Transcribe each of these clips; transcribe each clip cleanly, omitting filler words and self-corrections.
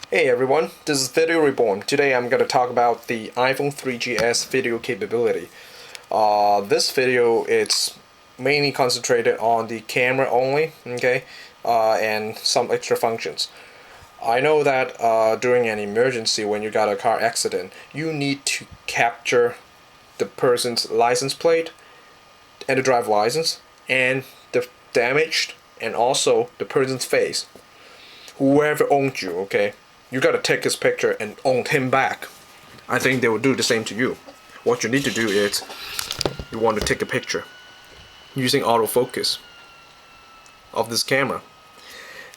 Hey everyone, this is Video Reborn. Today I'm going to talk about the iPhone 3GS video capability. This video it's mainly concentrated on the camera only, okay, and some extra functions. I know that during an emergency when you got a car accident, you need to capture the person's license plate and the driver license and the damaged and also the person's face. Whoever owned you, okay, you gotta take his picture and own him back. I think they will do the same to you. What you need to do is you want to take a picture using autofocus of this camera.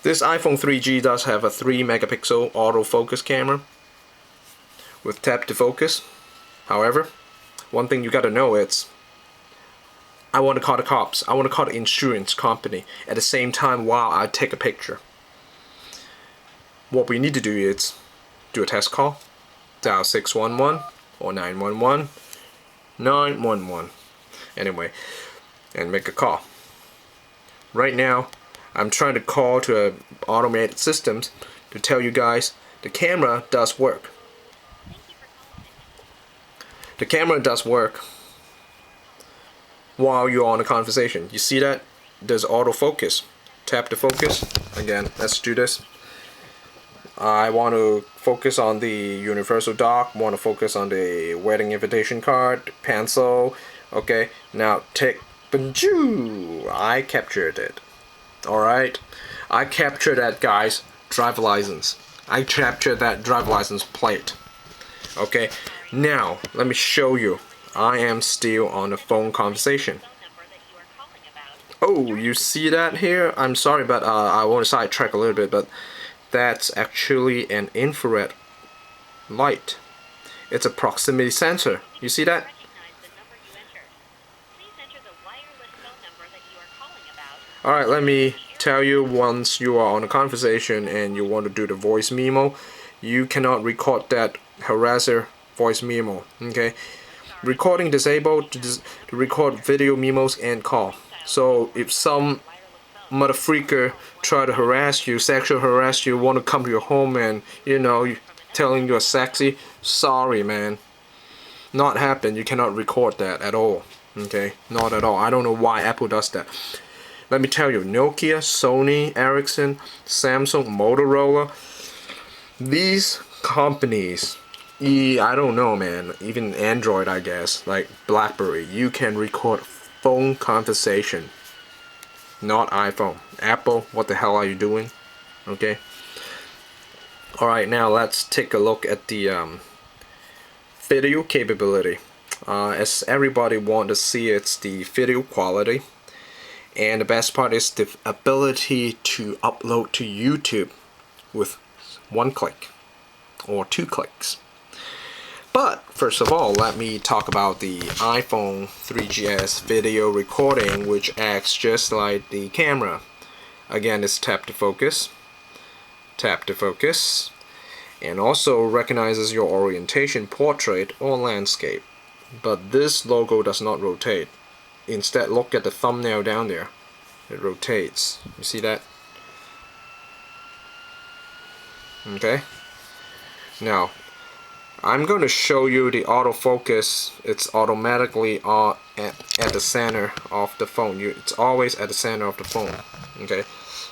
This iPhone 3G does have a 3 megapixel autofocus camera with tap to focus. However, one thing you gotta know is I want to call the cops, I want to call the insurance company at the same time while I take a picture. What we need to do is do a test call, dial 611 or 911, 911, anyway, and make a call. Right now, I'm trying to call to automated systems to tell you guys the camera does work. The camera does work while you're on a conversation. You see that? There's autofocus. Tap to focus. Again, let's do this. I want to focus on the universal dock, want to focus on the wedding invitation card, pencil. Okay, now take, I captured it. Alright, I captured that guy's driver license. I captured that driver license plate. Okay, now let me show you. I am still on a phone conversation. Oh, you see that here? I'm sorry, but I want to sidetrack a little bit, but that's actually an infrared light. It's a proximity sensor. You see that? Alright, let me tell you, once you are on a conversation and you want to do the voice memo, you cannot record that harasser voice memo. Okay? Recording disabled to record video memos and call. So if some mother freaker try to harass you, sexual harass you, want to come to your home and, telling you're sexy, sorry man. Not happen. You cannot record that at all. Okay? Not at all. I don't know why Apple does that. Let me tell you, Nokia, Sony, Ericsson, Samsung, Motorola, these companies, I don't know man, even Android I guess, like BlackBerry, you can record phone conversation. Not iPhone. Apple, what the hell are you doing? Okay. Alright, now let's take a look at the video capability. As everybody wants to see, it's the video quality. And the best part is the ability to upload to YouTube with one click or 2 clicks. But first of all, let me talk about the iPhone 3GS video recording, which acts just like the camera. Again, it's tap to focus, and also recognizes your orientation, portrait or landscape. But this logo does not rotate. Instead, look at the thumbnail down there. It rotates. You see that? Okay. Now, I'm going to show you the autofocus. It's automatically at the center of the phone. It's always at the center of the phone. Okay.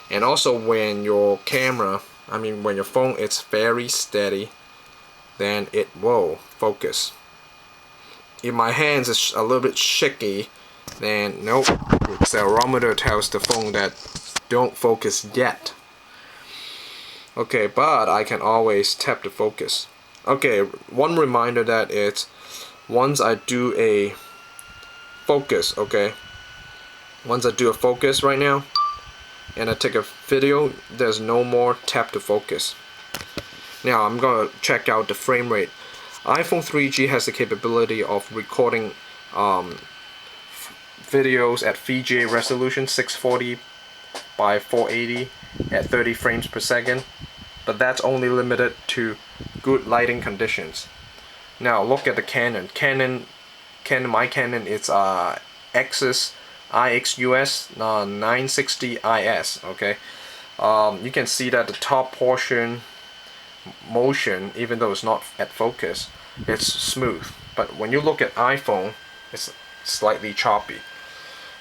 And also when your camera, when your phone is very steady, then it will focus. If my hands is a little bit shaky, then nope, the accelerometer tells the phone that don't focus yet. Okay, but I can always tap the focus. Okay, one reminder that it's once I do a focus, okay, once I do a focus right now and I take a video, there's no more tap to focus. Now I'm gonna check out the frame rate. iPhone 3G has the capability of recording videos at VGA resolution 640 by 480 at 30 frames per second, but that's only limited to good lighting conditions. Now look at the Canon. My Canon is Xus IXUS 960 IS. Okay, you can see that the top portion motion, even though it's not at focus, it's smooth. But when you look at iPhone, it's slightly choppy.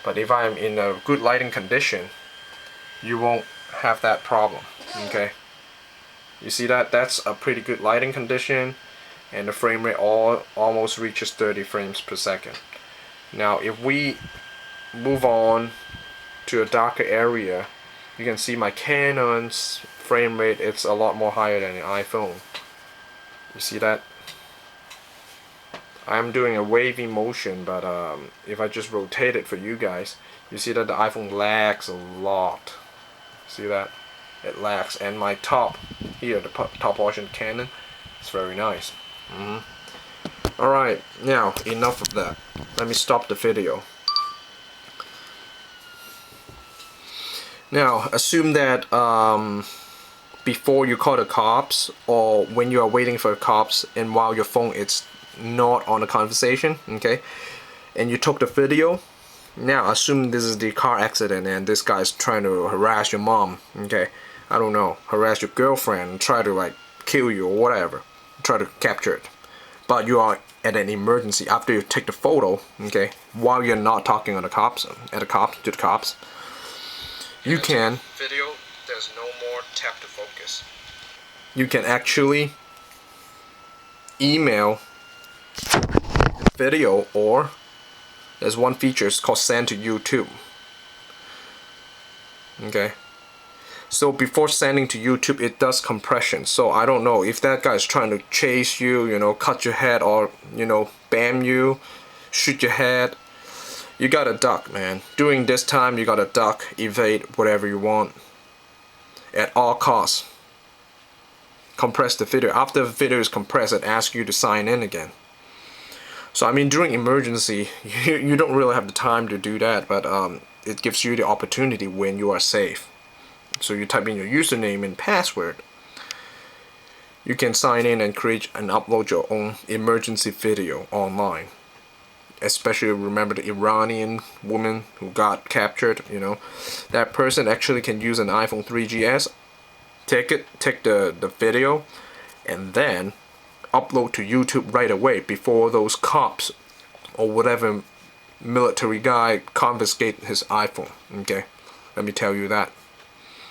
But if I'm in a good lighting condition, you won't have that problem. Okay, you see that? That's a pretty good lighting condition, and the frame rate almost reaches 30 frames per second. Now if we move on to a darker area, you can see my Canon's frame rate, it's a lot more higher than the iPhone. You see that? I'm doing a wavy motion, but if I just rotate it for you guys, you see that the iPhone lags a lot. See that? It lags, and my top here, the top portion Canon, it's very nice. Alright, now enough of that. Let me stop the video. Now assume that before you call the cops, or when you are waiting for the cops, and while your phone is not on the conversation, okay, and you took the video. Now assume this is the car accident and this guy's trying to harass your mom, okay, I don't know, harass your girlfriend, try to like kill you or whatever, try to capture it. But you are at an emergency after you take the photo, okay, while you're not talking to the cops, you can video, there's no more tap to focus. You can actually email video, or there's one feature, it's called send to YouTube. Okay, so before sending to YouTube, it does compression. So I don't know if that guy is trying to chase you, you know, cut your head, or you know, bam you, shoot your head, you gotta duck, man. During this time, you gotta duck, evade, whatever you want, at all costs. Compress the video. After the video is compressed, it asks you to sign in again. So I mean, during emergency, you don't really have the time to do that, but it gives you the opportunity when you are safe. So you type in your username and password. You can sign in and create and upload your own emergency video online. Especially remember the Iranian woman who got captured, you know. That person actually can use an iPhone 3GS, take the video, and then upload to YouTube right away before those cops or whatever military guy confiscate his iPhone. Okay, let me tell you that.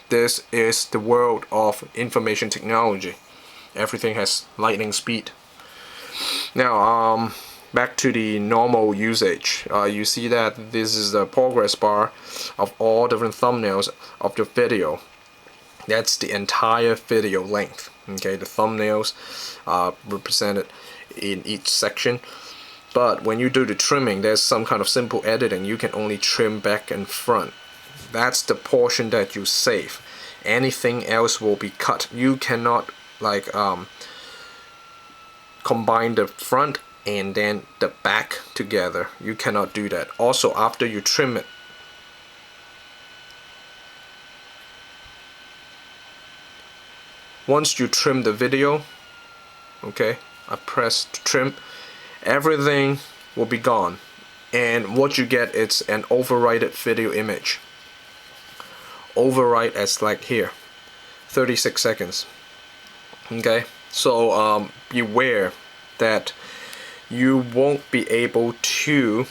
This is the world of information technology. Everything has lightning speed. Now, back to the normal usage. You see that this is the progress bar of all different thumbnails of the video. That's the entire video length. Okay, the thumbnails are represented in each section. But when you do the trimming, there's some kind of simple editing. You can only trim back and front. That's the portion that you save. Anything else will be cut. You cannot like combine the front and then the back together. You cannot do that. Also, after you trim it, once you trim the video, okay, I press trim, everything will be gone, and what you get is an overwritten video image. Overwrite as like here, 36 seconds. Okay, so beware that you won't be able to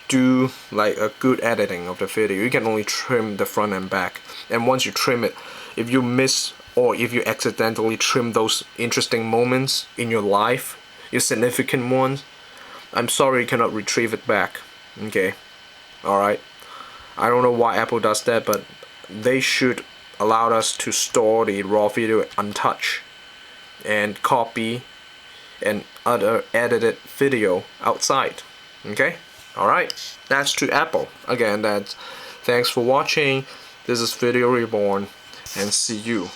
do like a good editing of the video. You can only trim the front and back, and once you trim it, if you miss or if you accidentally trim those interesting moments in your life, your significant ones, I'm sorry you cannot retrieve it back. Okay, alright, I don't know why Apple does that, but they should allow us to store the raw video untouched and copy and other edited video outside. Okay, alright, that's to Apple. Again, that's thanks for watching. This is Video Reborn, and see you